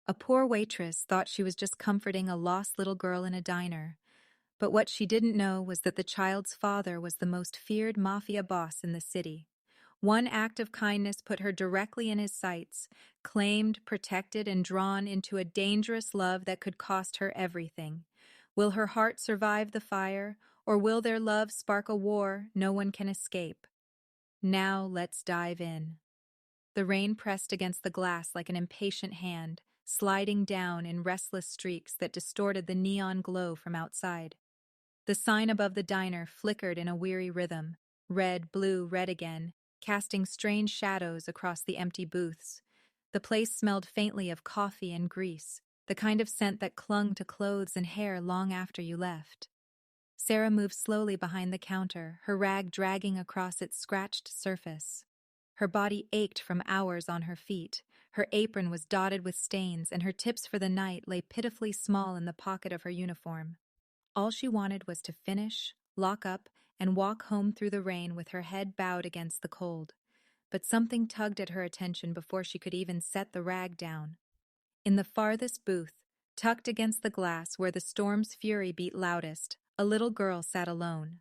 A poor waitress thought she was just comforting a lost little girl in a diner, but what she didn't know was that the child's father was the most feared mafia boss in the city. One act of kindness put her directly in his sights, claimed, protected, and drawn into a dangerous love that could cost her everything. Will her heart survive the fire, or will their love spark a war no one can escape? Now let's dive in. The rain pressed against the glass like an impatient hand, sliding down in restless streaks that distorted the neon glow from outside. The sign above the diner flickered in a weary rhythm, red, blue, red again, casting strange shadows across the empty booths. The place smelled faintly of coffee and grease, the kind of scent that clung to clothes and hair long after you left. Sarah moved slowly behind the counter, her rag dragging across its scratched surface. Her body ached from hours on her feet, her apron was dotted with stains, and her tips for the night lay pitifully small in the pocket of her uniform. All she wanted was to finish, lock up, and walk home through the rain with her head bowed against the cold. But something tugged at her attention before she could even set the rag down. In the farthest booth, tucked against the glass where the storm's fury beat loudest, a little girl sat alone.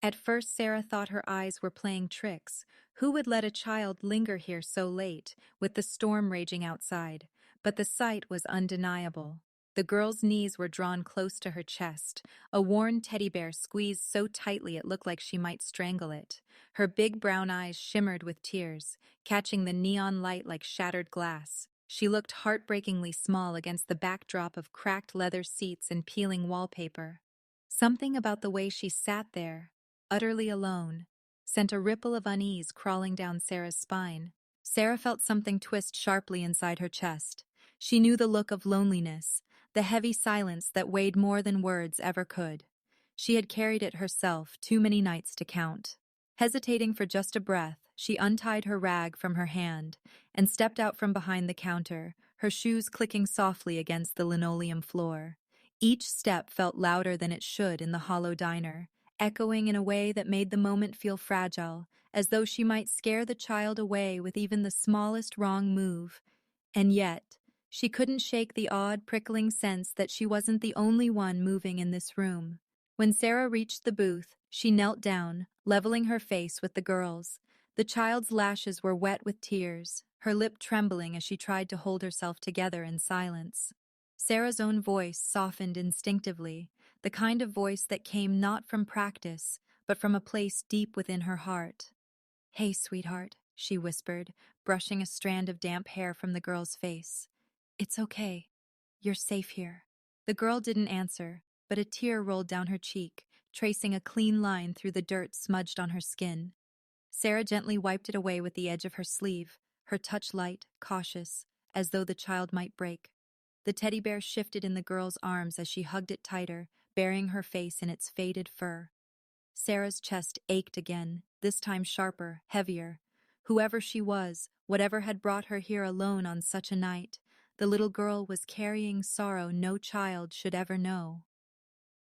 At first Sarah thought her eyes were playing tricks. Who would let a child linger here so late, with the storm raging outside? But the sight was undeniable. The girl's knees were drawn close to her chest, a worn teddy bear squeezed so tightly it looked like she might strangle it. Her big brown eyes shimmered with tears, catching the neon light like shattered glass. She looked heartbreakingly small against the backdrop of cracked leather seats and peeling wallpaper. Something about the way she sat there, utterly alone, sent a ripple of unease crawling down Sarah's spine. Sarah felt something twist sharply inside her chest. She knew the look of loneliness, the heavy silence that weighed more than words ever could. She had carried it herself too many nights to count. Hesitating for just a breath, she untied her rag from her hand and stepped out from behind the counter, her shoes clicking softly against the linoleum floor. Each step felt louder than it should in the hollow diner, echoing in a way that made the moment feel fragile, as though she might scare the child away with even the smallest wrong move. And yet, she couldn't shake the odd, prickling sense that she wasn't the only one moving in this room. When Sarah reached the booth, she knelt down, leveling her face with the girl's. The child's lashes were wet with tears, her lip trembling as she tried to hold herself together in silence. Sarah's own voice softened instinctively, the kind of voice that came not from practice, but from a place deep within her heart. "Hey, sweetheart," she whispered, brushing a strand of damp hair from the girl's face. "It's okay. You're safe here." The girl didn't answer, but a tear rolled down her cheek, tracing a clean line through the dirt smudged on her skin. Sarah gently wiped it away with the edge of her sleeve, her touch light, cautious, as though the child might break. The teddy bear shifted in the girl's arms as she hugged it tighter, burying her face in its faded fur. Sarah's chest ached again, this time sharper, heavier. Whoever she was, whatever had brought her here alone on such a night, the little girl was carrying sorrow no child should ever know.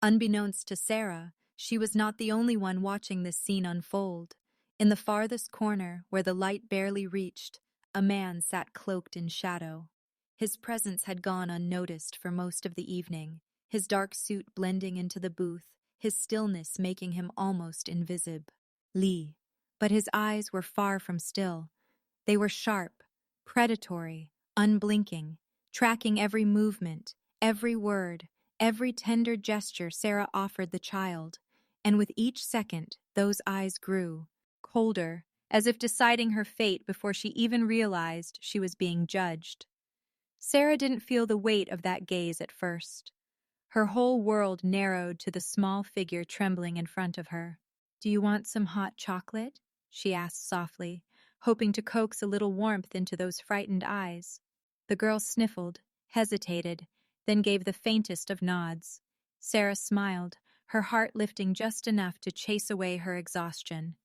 Unbeknownst to Sarah, she was not the only one watching this scene unfold. In the farthest corner, where the light barely reached, a man sat cloaked in shadow. His presence had gone unnoticed for most of the evening, his dark suit blending into the booth, his stillness making him almost invisible. Lee. But his eyes were far from still. They were sharp, predatory, unblinking, tracking every movement, every word, every tender gesture Sarah offered the child. And with each second, those eyes grew, colder, as if deciding her fate before she even realized she was being judged. Sarah didn't feel the weight of that gaze at first. Her whole world narrowed to the small figure trembling in front of her. "Do you want some hot chocolate?" she asked softly, hoping to coax a little warmth into those frightened eyes. The girl sniffled, hesitated, then gave the faintest of nods. Sarah smiled, her heart lifting just enough to chase away her exhaustion.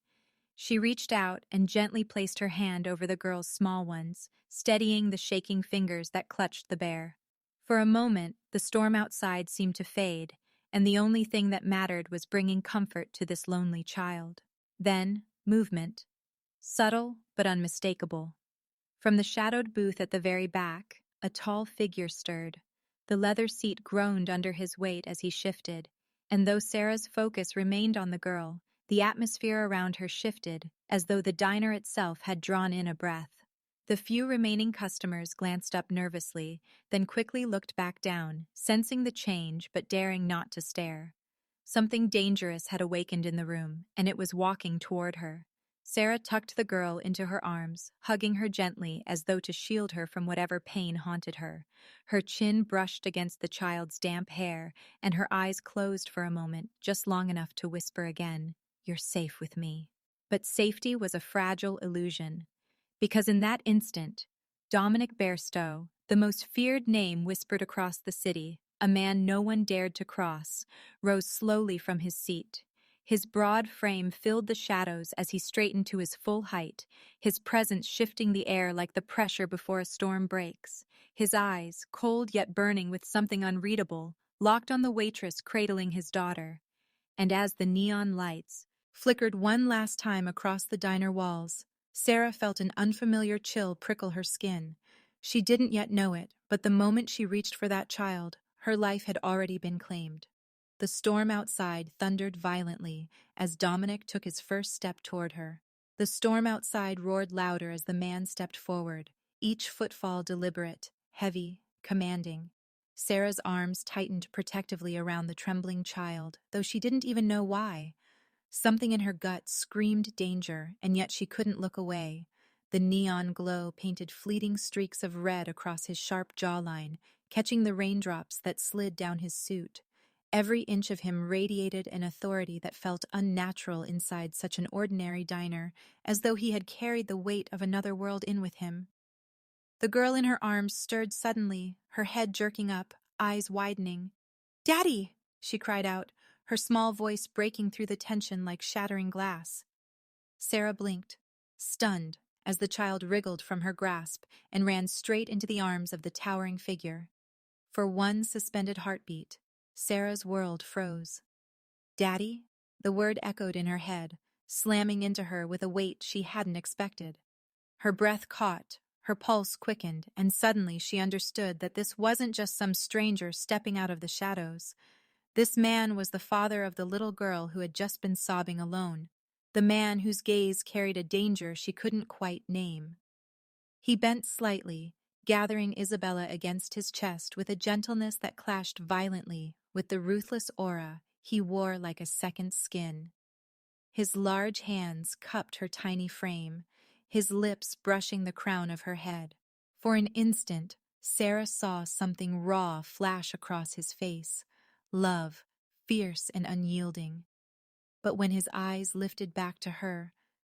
She reached out and gently placed her hand over the girl's small ones, steadying the shaking fingers that clutched the bear. For a moment, the storm outside seemed to fade, and the only thing that mattered was bringing comfort to this lonely child. Then, movement. Subtle but unmistakable. From the shadowed booth at the very back, a tall figure stirred. The leather seat groaned under his weight as he shifted, and though Sarah's focus remained on the girl, the atmosphere around her shifted, as though the diner itself had drawn in a breath. The few remaining customers glanced up nervously, then quickly looked back down, sensing the change but daring not to stare. Something dangerous had awakened in the room, and it was walking toward her. Sarah tucked the girl into her arms, hugging her gently as though to shield her from whatever pain haunted her. Her chin brushed against the child's damp hair, and her eyes closed for a moment, just long enough to whisper again, "You're safe with me." But safety was a fragile illusion. Because in that instant, Dominic Bairstow, the most feared name whispered across the city, a man no one dared to cross, rose slowly from his seat. His broad frame filled the shadows as he straightened to his full height, his presence shifting the air like the pressure before a storm breaks. His eyes, cold yet burning with something unreadable, locked on the waitress cradling his daughter. And as the neon lights flickered one last time across the diner walls, Sarah felt an unfamiliar chill prickle her skin. She didn't yet know it, but the moment she reached for that child, her life had already been claimed. The storm outside thundered violently as Dominic took his first step toward her. The storm outside roared louder as the man stepped forward, each footfall deliberate, heavy, commanding. Sarah's arms tightened protectively around the trembling child, though she didn't even know why. Something in her gut screamed danger, and yet she couldn't look away. The neon glow painted fleeting streaks of red across his sharp jawline, catching the raindrops that slid down his suit. Every inch of him radiated an authority that felt unnatural inside such an ordinary diner, as though he had carried the weight of another world in with him. The girl in her arms stirred suddenly, her head jerking up, eyes widening. "Daddy!" she cried out, her small voice breaking through the tension like shattering glass. Sarah blinked, stunned, as the child wriggled from her grasp and ran straight into the arms of the towering figure. For one suspended heartbeat, Sarah's world froze. "Daddy?" The word echoed in her head, slamming into her with a weight she hadn't expected. Her breath caught, her pulse quickened, and suddenly she understood that this wasn't just some stranger stepping out of the shadows. This man was the father of the little girl who had just been sobbing alone, the man whose gaze carried a danger she couldn't quite name. He bent slightly, gathering Isabella against his chest with a gentleness that clashed violently with the ruthless aura he wore like a second skin. His large hands cupped her tiny frame, his lips brushing the crown of her head. For an instant, Sarah saw something raw flash across his face, love, fierce and unyielding. But when his eyes lifted back to her,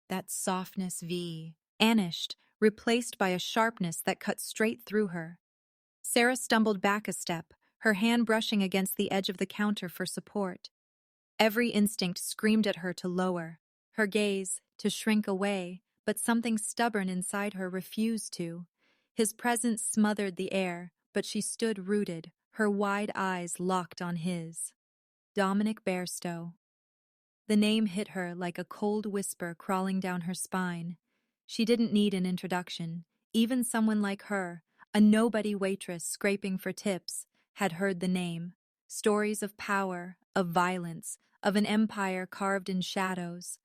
that softness vanished, replaced by a sharpness that cut straight through her. Sarah stumbled back a step, her hand brushing against the edge of the counter for support. Every instinct screamed at her to lower, her gaze to shrink away, but something stubborn inside her refused to. His presence smothered the air, but she stood rooted, her wide eyes locked on his. Dominic Bairstow. The name hit her like a cold whisper crawling down her spine. She didn't need an introduction. Even someone like her, a nobody waitress scraping for tips, had heard the name. Stories of power, of violence, of an empire carved in shadows.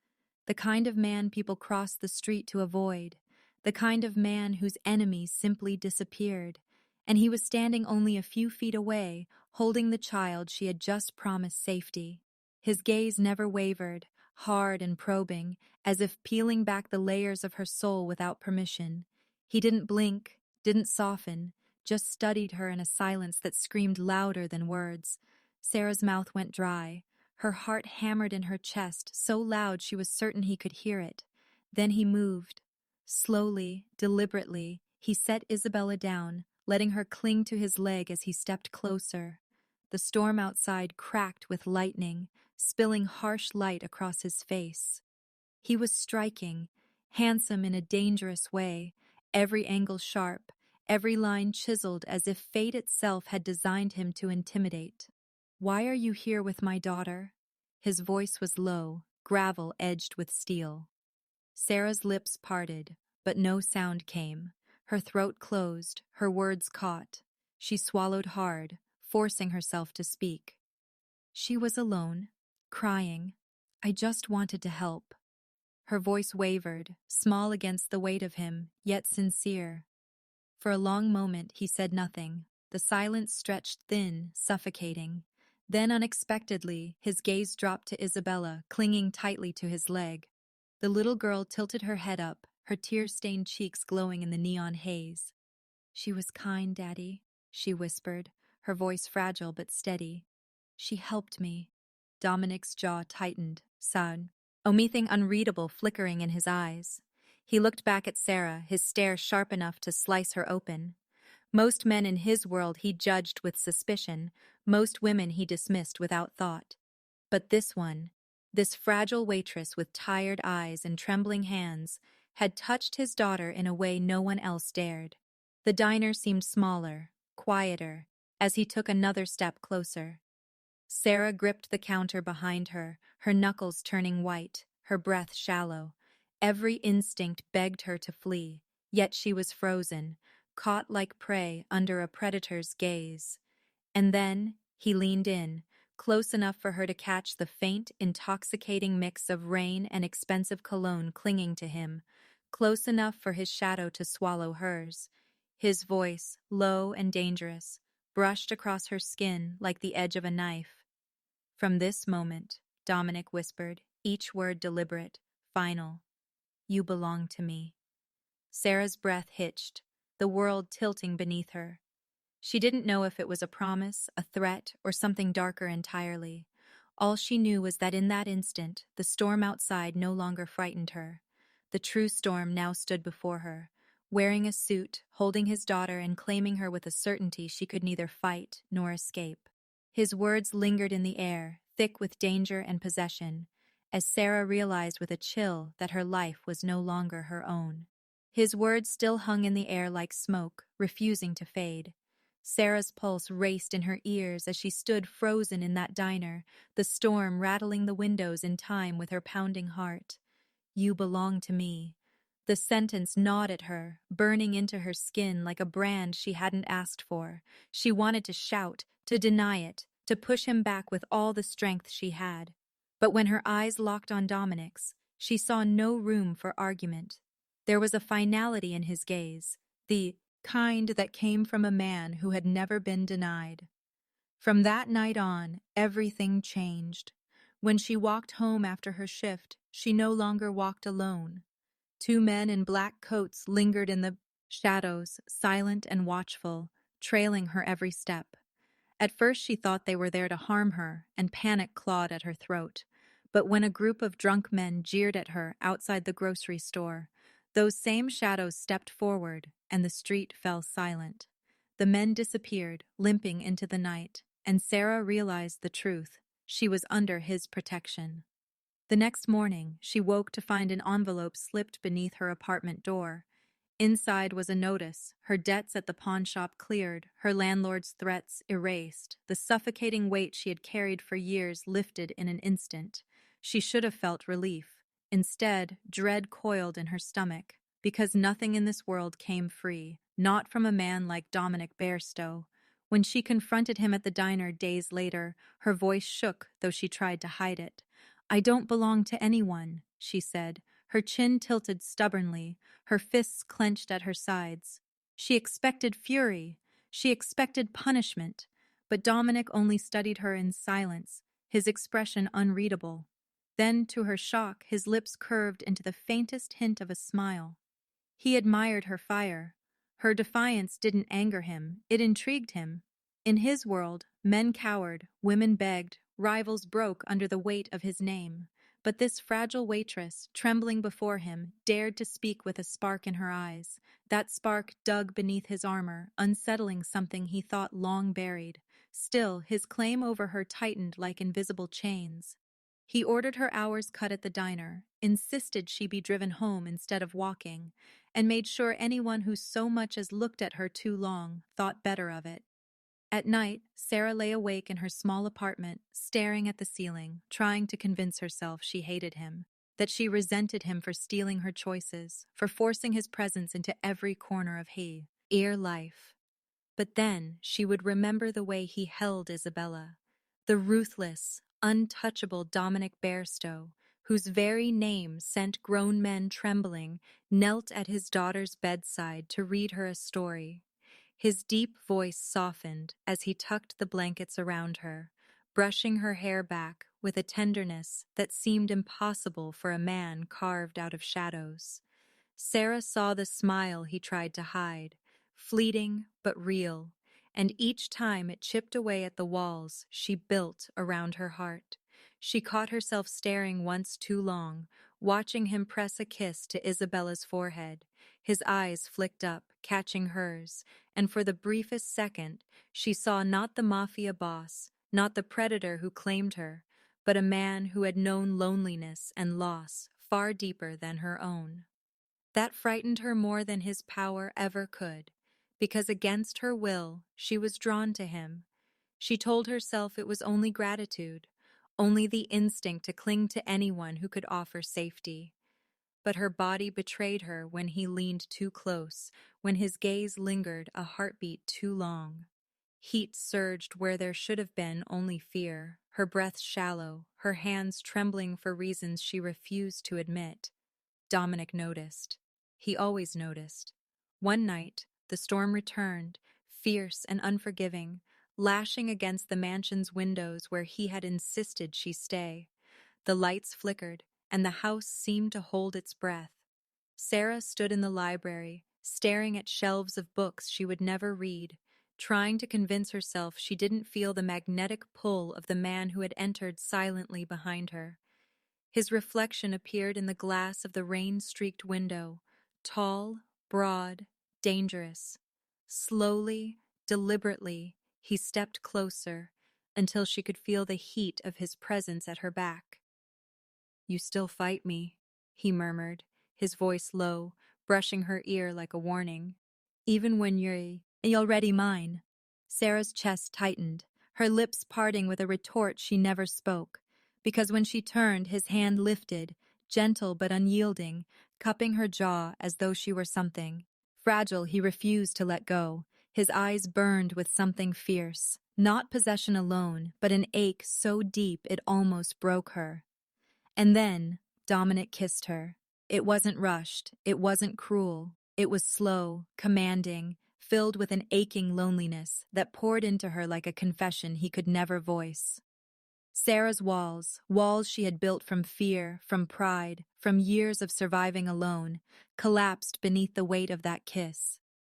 The kind of man people crossed the street to avoid. The kind of man whose enemies simply disappeared. And he was standing only a few feet away, holding the child she had just promised safety. His gaze never wavered, hard and probing, as if peeling back the layers of her soul without permission. He didn't blink, didn't soften, just studied her in a silence that screamed louder than words. Sarah's mouth went dry. Her heart hammered in her chest, so loud she was certain he could hear it. Then he moved. Slowly, deliberately, he set Isabella down, letting her cling to his leg as he stepped closer. The storm outside cracked with lightning, spilling harsh light across his face. He was striking, handsome in a dangerous way, every angle sharp, every line chiseled as if fate itself had designed him to intimidate. "Why are you here with my daughter?" His voice was low, gravel edged with steel. Sarah's lips parted, but no sound came. Her throat closed, her words caught. She swallowed hard, forcing herself to speak. She was alone, crying. I just wanted to help. Her voice wavered, small against the weight of him, yet sincere. For a long moment he said nothing. The silence stretched thin, suffocating. Then unexpectedly, his gaze dropped to Isabella, clinging tightly to his leg. The little girl tilted her head up, her tear-stained cheeks glowing in the neon haze. She was kind, Daddy, she whispered, her voice fragile but steady. She helped me. Dominic's jaw tightened, sad, omission unreadable flickering in his eyes. He looked back at Sarah, his stare sharp enough to slice her open. Most men in his world he judged with suspicion, most women he dismissed without thought. But this one, this fragile waitress with tired eyes and trembling hands, had touched his daughter in a way no one else dared. The diner seemed smaller, quieter, as he took another step closer. Sarah gripped the counter behind her, her knuckles turning white, her breath shallow. Every instinct begged her to flee, yet she was frozen, caught like prey under a predator's gaze. And then he leaned in, close enough for her to catch the faint, intoxicating mix of rain and expensive cologne clinging to him, close enough for his shadow to swallow hers. His voice, low and dangerous, brushed across her skin like the edge of a knife. From this moment, Dominic whispered, each word deliberate, final. You belong to me. Sarah's breath hitched, the world tilting beneath her. She didn't know if it was a promise, a threat, or something darker entirely. All she knew was that in that instant, the storm outside no longer frightened her. The true storm now stood before her, wearing a suit, holding his daughter and claiming her with a certainty she could neither fight nor escape. His words lingered in the air, thick with danger and possession, as Sarah realized with a chill that her life was no longer her own. His words still hung in the air like smoke, refusing to fade. Sarah's pulse raced in her ears as she stood frozen in that diner, the storm rattling the windows in time with her pounding heart. You belong to me. The sentence gnawed at her, burning into her skin like a brand she hadn't asked for. She wanted to shout, to deny it, to push him back with all the strength she had. But when her eyes locked on Dominic's, she saw no room for argument. There was a finality in his gaze, the kind that came from a man who had never been denied. From that night on, everything changed. When she walked home after her shift, she no longer walked alone. Two men in black coats lingered in the shadows, silent and watchful, trailing her every step. At first she thought they were there to harm her, and panic clawed at her throat. But when a group of drunk men jeered at her outside the grocery store, those same shadows stepped forward, and the street fell silent. The men disappeared, limping into the night, and Sarah realized the truth. She was under his protection. The next morning, she woke to find an envelope slipped beneath her apartment door. Inside was a notice, her debts at the pawnshop cleared, her landlord's threats erased, the suffocating weight she had carried for years lifted in an instant. She should have felt relief. Instead, dread coiled in her stomach, because nothing in this world came free, not from a man like Dominic Bairstow. When she confronted him at the diner days later, her voice shook, though she tried to hide it. I don't belong to anyone, she said, her chin tilted stubbornly, her fists clenched at her sides. She expected fury. She expected punishment. But Dominic only studied her in silence, his expression unreadable. Then, to her shock, his lips curved into the faintest hint of a smile. He admired her fire. Her defiance didn't anger him, it intrigued him. In his world, men cowered, women begged, rivals broke under the weight of his name. But this fragile waitress, trembling before him, dared to speak with a spark in her eyes. That spark dug beneath his armor, unsettling something he thought long buried. Still, his claim over her tightened like invisible chains. He ordered her hours cut at the diner, insisted she be driven home instead of walking, and made sure anyone who so much as looked at her too long thought better of it. At night, Sarah lay awake in her small apartment, staring at the ceiling, trying to convince herself she hated him. that she resented him for stealing her choices, for forcing his presence into every corner of her life. But then she would remember the way he held Isabella, the ruthless, untouchable Dominic Bairstow, whose very name sent grown men trembling, knelt at his daughter's bedside to read her a story. His deep voice softened as he tucked the blankets around her, brushing her hair back with a tenderness that seemed impossible for a man carved out of shadows. Sarah saw the smile he tried to hide, fleeting but real, and each time it chipped away at the walls she built around her heart. She caught herself staring once too long, watching him press a kiss to Isabella's forehead. His eyes flicked up, catching hers, and for the briefest second, she saw not the Mafia boss, not the predator who claimed her, but a man who had known loneliness and loss far deeper than her own. That frightened her more than his power ever could, because against her will, she was drawn to him. She told herself it was only gratitude, only the instinct to cling to anyone who could offer safety. But her body betrayed her when he leaned too close, when his gaze lingered a heartbeat too long. Heat surged where there should have been only fear, her breath shallow, her hands trembling for reasons she refused to admit. Dominic noticed. He always noticed. One night, the storm returned, fierce and unforgiving, lashing against the mansion's windows where he had insisted she stay. The lights flickered, and the house seemed to hold its breath. Sarah stood in the library, staring at shelves of books she would never read, trying to convince herself she didn't feel the magnetic pull of the man who had entered silently behind her. His reflection appeared in the glass of the rain-streaked window, tall, broad, dangerous. Slowly, deliberately, he stepped closer until she could feel the heat of his presence at her back. "You still fight me," he murmured, his voice low, brushing her ear like a warning. "Even when you're already mine." Sarah's chest tightened, her lips parting with a retort she never spoke, because when she turned, his hand lifted, gentle but unyielding, cupping her jaw as though she were something fragile he refused to let go. His eyes burned with something fierce, not possession alone, but an ache so deep it almost broke her. And then Dominic kissed her. It wasn't rushed, it wasn't cruel, it was slow, commanding, filled with an aching loneliness that poured into her like a confession he could never voice. Sarah's walls she had built from fear, from pride, from years of surviving alone, collapsed beneath the weight of that kiss.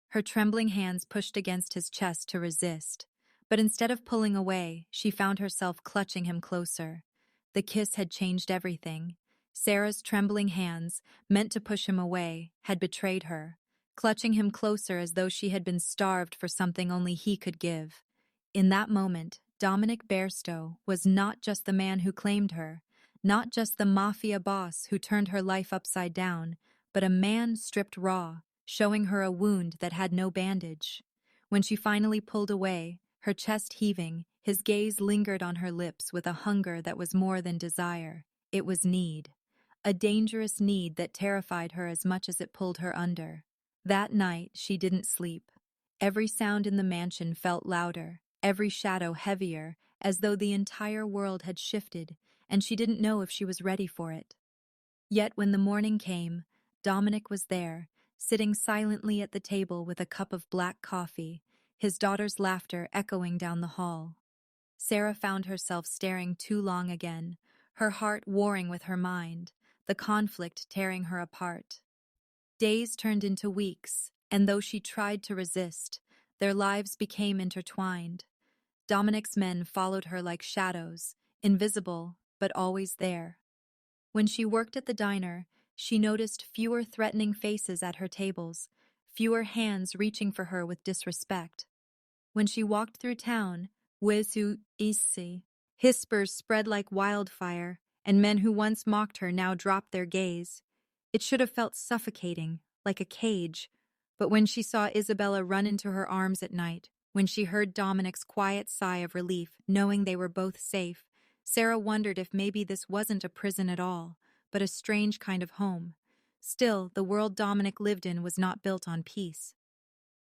Her trembling hands pushed against his chest to resist, but instead of pulling away, she found herself clutching him closer. The kiss had changed everything. Sarah's trembling hands, meant to push him away, had betrayed her, clutching him closer as though she had been starved for something only he could give. In that moment, Dominic Bairstow was not just the man who claimed her, not just the Mafia boss who turned her life upside down, but a man stripped raw, showing her a wound that had no bandage. When she finally pulled away, her chest heaving, his gaze lingered on her lips with a hunger that was more than desire. It was need. A dangerous need that terrified her as much as it pulled her under. That night, she didn't sleep. Every sound in the mansion felt louder, every shadow heavier, as though the entire world had shifted, and she didn't know if she was ready for it. Yet when the morning came, Dominic was there, sitting silently at the table with a cup of black coffee, his daughter's laughter echoing down the hall. Sarah found herself staring too long again, her heart warring with her mind, the conflict tearing her apart. Days turned into weeks, and though she tried to resist, their lives became intertwined. Dominic's men followed her like shadows, invisible, but always there. When she worked at the diner, she noticed fewer threatening faces at her tables, fewer hands reaching for her with disrespect. When she walked through town, Wesu Isi, whispers spread like wildfire, and men who once mocked her now dropped their gaze. It should have felt suffocating, like a cage, but when she saw Isabella run into her arms at night, when she heard Dominic's quiet sigh of relief, knowing they were both safe, Sarah wondered if maybe this wasn't a prison at all, but a strange kind of home. Still, the world Dominic lived in was not built on peace.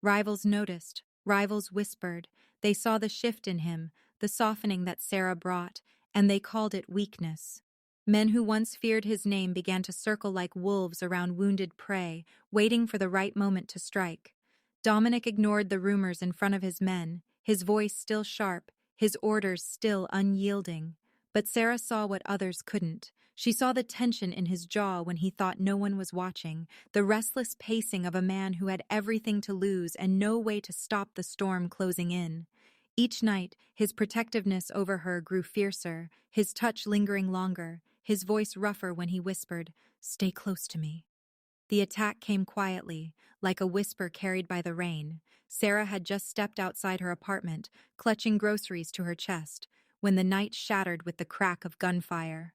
Rivals noticed, rivals whispered. They saw the shift in him, the softening that Sarah brought, and they called it weakness. Men who once feared his name began to circle like wolves around wounded prey, waiting for the right moment to strike. Dominic ignored the rumors in front of his men, his voice still sharp, his orders still unyielding. But Sarah saw what others couldn't. She saw the tension in his jaw when he thought no one was watching, the restless pacing of a man who had everything to lose and no way to stop the storm closing in. Each night, his protectiveness over her grew fiercer, his touch lingering longer, his voice rougher when he whispered, "Stay close to me." The attack came quietly, like a whisper carried by the rain. Sarah had just stepped outside her apartment, clutching groceries to her chest, when the night shattered with the crack of gunfire.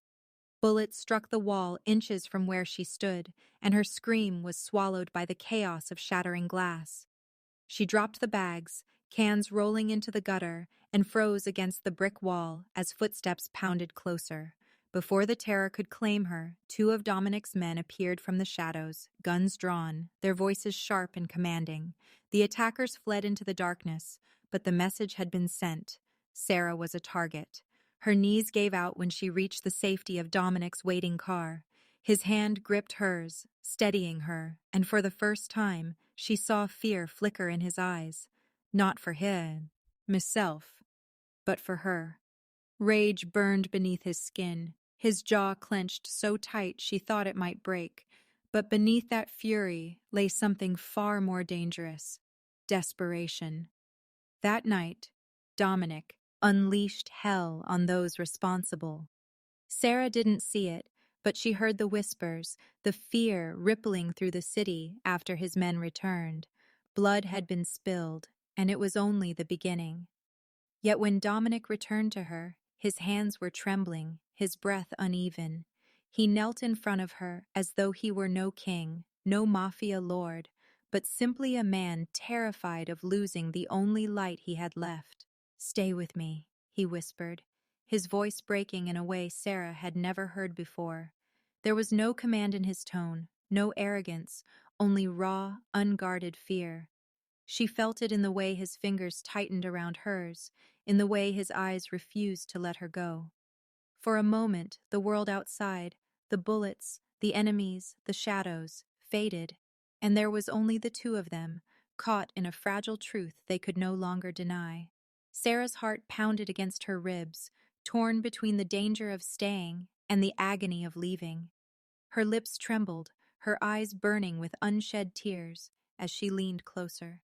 Bullets struck the wall inches from where she stood, and her scream was swallowed by the chaos of shattering glass. She dropped the bags, cans rolling into the gutter, and froze against the brick wall as footsteps pounded closer. Before the terror could claim her, two of Dominic's men appeared from the shadows, guns drawn, their voices sharp and commanding. The attackers fled into the darkness, but the message had been sent. Sarah was a target. Her knees gave out when she reached the safety of Dominic's waiting car. His hand gripped hers, steadying her, and for the first time, she saw fear flicker in his eyes. Not for himself, but for her. Rage burned beneath his skin. His jaw clenched so tight she thought it might break. But beneath that fury lay something far more dangerous: desperation. That night, Dominic unleashed hell on those responsible. Sarah didn't see it, but she heard the whispers, the fear rippling through the city after his men returned. Blood had been spilled, and it was only the beginning. Yet when Dominic returned to her, his hands were trembling, his breath uneven. He knelt in front of her as though he were no king, no mafia lord, but simply a man terrified of losing the only light he had left. "Stay with me," he whispered, his voice breaking in a way Sarah had never heard before. There was no command in his tone, no arrogance, only raw, unguarded fear. She felt it in the way his fingers tightened around hers, in the way his eyes refused to let her go. For a moment, the world outside, the bullets, the enemies, the shadows, faded, and there was only the two of them, caught in a fragile truth they could no longer deny. Sarah's heart pounded against her ribs, torn between the danger of staying and the agony of leaving. Her lips trembled, her eyes burning with unshed tears, as she leaned closer.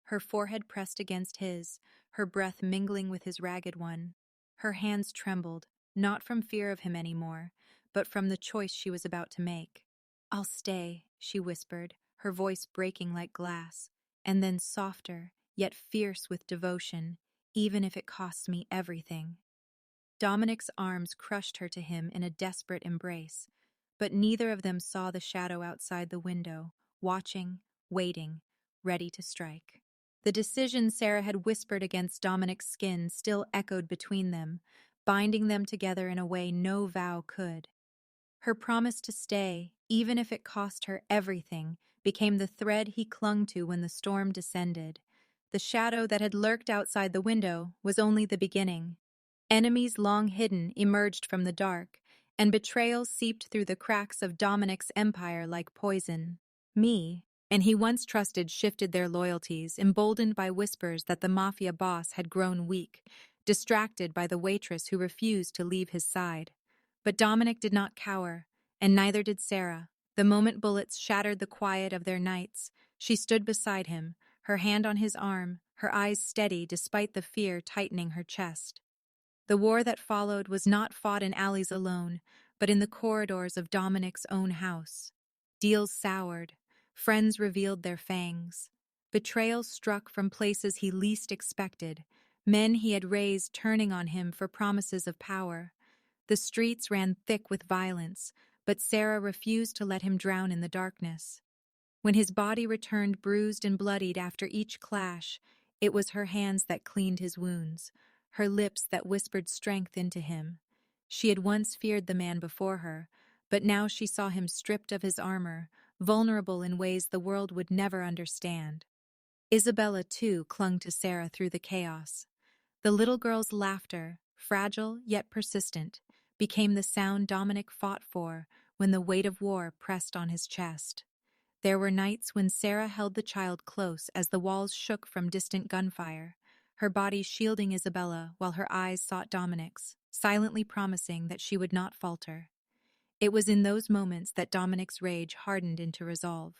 Her forehead pressed against his, her breath mingling with his ragged one. Her hands trembled, not from fear of him anymore, but from the choice she was about to make. "I'll stay," she whispered, her voice breaking like glass, and then softer, yet fierce with devotion, "even if it costs me everything." Dominic's arms crushed her to him in a desperate embrace, but neither of them saw the shadow outside the window, watching, waiting, ready to strike. The decision Sarah had whispered against Dominic's skin still echoed between them, binding them together in a way no vow could. Her promise to stay, even if it cost her everything, became the thread he clung to when the storm descended. The shadow that had lurked outside the window was only the beginning. Enemies long hidden emerged from the dark, and betrayal seeped through the cracks of Dominic's empire like poison. And he once trusted shifted their loyalties, emboldened by whispers that the Mafia boss had grown weak, distracted by the waitress who refused to leave his side. But Dominic did not cower, and neither did Sarah. The moment bullets shattered the quiet of their nights, she stood beside him, her hand on his arm, her eyes steady despite the fear tightening her chest. The war that followed was not fought in alleys alone, but in the corridors of Dominic's own house. Deals soured. Friends revealed their fangs. Betrayal struck from places he least expected, men he had raised turning on him for promises of power. The streets ran thick with violence, but Sarah refused to let him drown in the darkness. When his body returned bruised and bloodied after each clash, it was her hands that cleaned his wounds, her lips that whispered strength into him. She had once feared the man before her, But now she saw him stripped of his armor, vulnerable in ways the world would never understand. Isabella, too, clung to Sarah through the chaos. The little girl's laughter, fragile yet persistent, became the sound Dominic fought for when the weight of war pressed on his chest. There were nights when Sarah held the child close as the walls shook from distant gunfire, her body shielding Isabella while her eyes sought Dominic's, silently promising that she would not falter. It was in those moments that Dominic's rage hardened into resolve.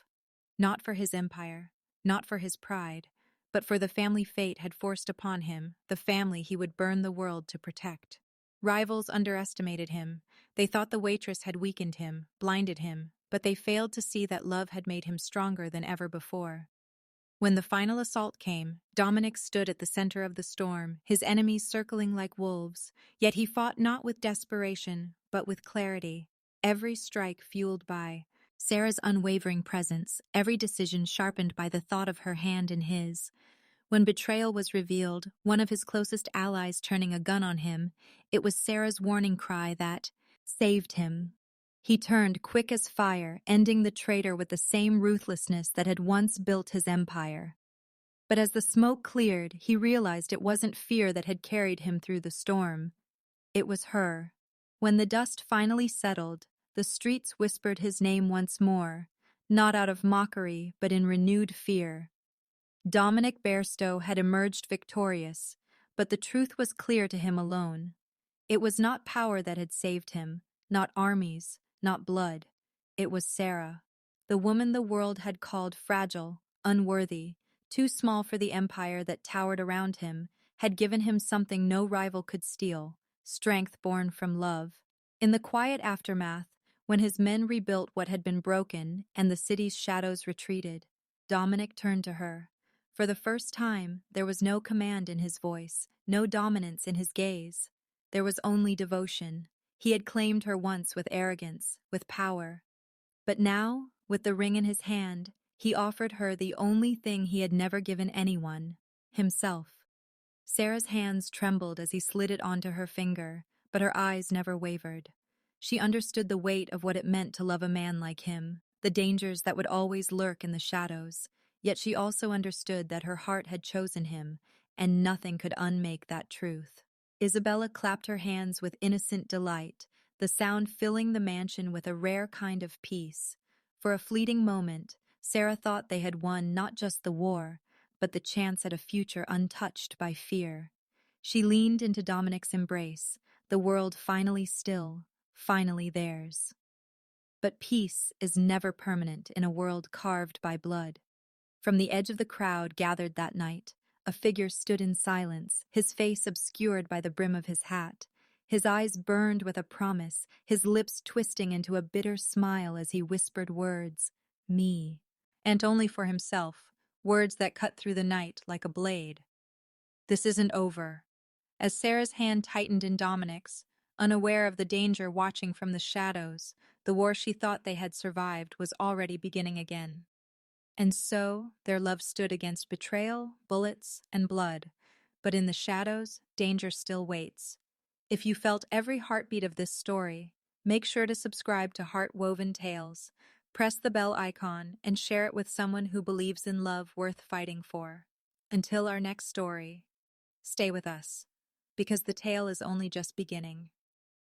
Not for his empire, not for his pride, but for the family fate had forced upon him, the family he would burn the world to protect. Rivals underestimated him. They thought the waitress had weakened him, blinded him, but they failed to see that love had made him stronger than ever before. When the final assault came, Dominic stood at the center of the storm, his enemies circling like wolves, yet he fought not with desperation, but with clarity, every strike fueled by Sarah's unwavering presence, every decision sharpened by the thought of her hand in his. When betrayal was revealed, one of his closest allies turning a gun on him, it was Sarah's warning cry that saved him. He turned quick as fire, ending the traitor with the same ruthlessness that had once built his empire. But as the smoke cleared, he realized it wasn't fear that had carried him through the storm. It was her. When the dust finally settled, the streets whispered his name once more, not out of mockery, but in renewed fear. Dominic Bairstow had emerged victorious, but the truth was clear to him alone. It was not power that had saved him, not armies, not blood. It was Sarah, the woman the world had called fragile, unworthy, too small for the empire that towered around him, had given him something no rival could steal, strength born from love. In the quiet aftermath, when his men rebuilt what had been broken and the city's shadows retreated, Dominic turned to her. For the first time, there was no command in his voice, no dominance in his gaze. There was only devotion. He had claimed her once with arrogance, with power. But now, with the ring in his hand, he offered her the only thing he had never given anyone, himself. Sarah's hands trembled as he slid it onto her finger, but her eyes never wavered. She understood the weight of what it meant to love a man like him, the dangers that would always lurk in the shadows. Yet she also understood that her heart had chosen him, and nothing could unmake that truth. Isabella clapped her hands with innocent delight, the sound filling the mansion with a rare kind of peace. For a fleeting moment, Sarah thought they had won not just the war, but the chance at a future untouched by fear. She leaned into Dominic's embrace, the world finally still, finally theirs. But peace is never permanent in a world carved by blood. From the edge of the crowd gathered that night, a figure stood in silence, his face obscured by the brim of his hat. His eyes burned with a promise, his lips twisting into a bitter smile as he whispered words, "Me," and only for himself, words that cut through the night like a blade. "This isn't over." As Sarah's hand tightened in Dominic's, unaware of the danger watching from the shadows, the war she thought they had survived was already beginning again. And so their love stood against betrayal, bullets, and blood. But in the shadows, danger still waits. If you felt every heartbeat of this story, make sure to subscribe to Heart-Woven Tales. Press the bell icon and share it with someone who believes in love worth fighting for. Until our next story, stay with us, because the tale is only just beginning.